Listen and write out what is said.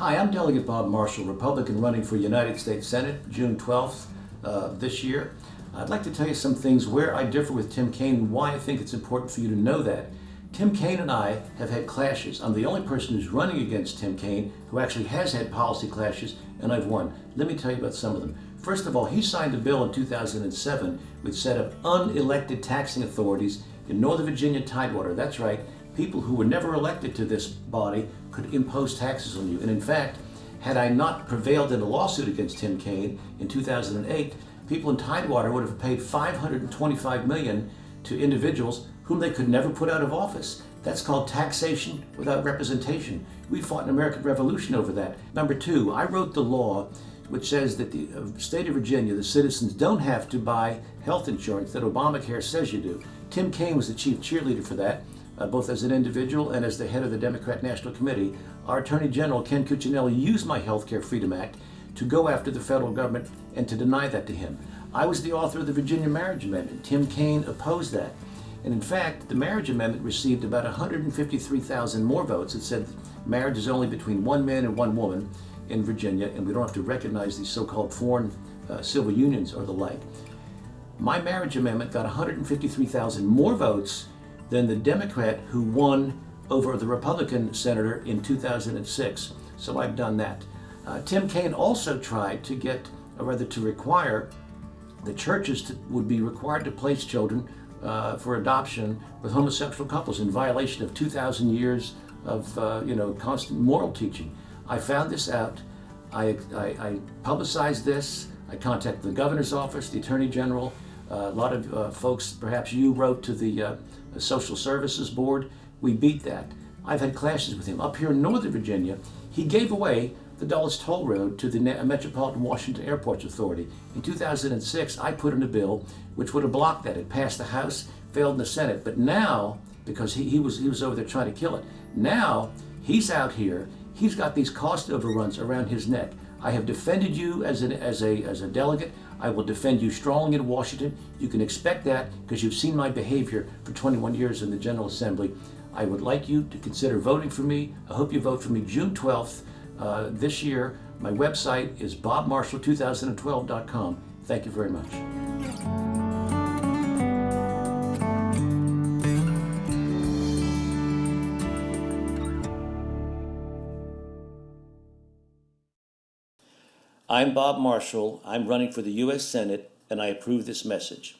Hi, I'm Delegate Bob Marshall, Republican running for United States Senate, June 12th this year. I'd like to tell you some things where I differ with Tim Kaine and why I think it's important for you to know that. Tim Kaine and I have had clashes. I'm the only person who's running against Tim Kaine who actually has had policy clashes, and I've won. Let me tell you about some of them. First of all, he signed a bill in 2007 which set up unelected taxing authorities in Northern Virginia Tidewater. That's right, people who were never elected to this body could impose taxes on you. And in fact, had I not prevailed in a lawsuit against Tim Kaine in 2008, people in Tidewater would have paid $525 million to individuals whom they could never put out of office. That's called taxation without representation. We fought an American Revolution over that. Number two, I wrote the law which says that the state of Virginia, the citizens don't have to buy health insurance that Obamacare says you do. Tim Kaine was the chief cheerleader for that, both as an individual and as the head of the Democrat National Committee. Our Attorney General, Ken Cuccinelli, used my Healthcare Freedom Act to go after the federal government and to deny that to him. I was the author of the Virginia Marriage Amendment. Tim Kaine opposed that. And in fact, the Marriage Amendment received about 153,000 more votes. It said marriage is only between one man and one woman in Virginia, and we don't have to recognize these so-called foreign civil unions or the like. My marriage amendment got 153,000 more votes than the Democrat who won over the Republican senator in 2006. So I've done that. Tim Kaine also tried to to require the churches would be required to place children for adoption with homosexual couples in violation of 2,000 years of constant moral teaching. I found this out. I publicized this. I contacted the governor's office, the attorney general. A lot of folks, perhaps you, wrote to the Social Services Board. We beat that. I've had clashes with him. Up here in Northern Virginia, he gave away the Dulles Toll Road to the Metropolitan Washington Airports Authority. In 2006, I put in a bill which would have blocked that. It passed the House, failed in the Senate. But now, because he was over there trying to kill it, now he's out here. He's got these cost overruns around his neck. I have defended you as a delegate. I will defend you strongly in Washington. You can expect that because you've seen my behavior for 21 years in the General Assembly. I would like you to consider voting for me. I hope you vote for me June 12th this year. My website is bobmarshall2012.com. Thank you very much. I'm Bob Marshall. I'm running for the U.S. Senate, and I approve this message.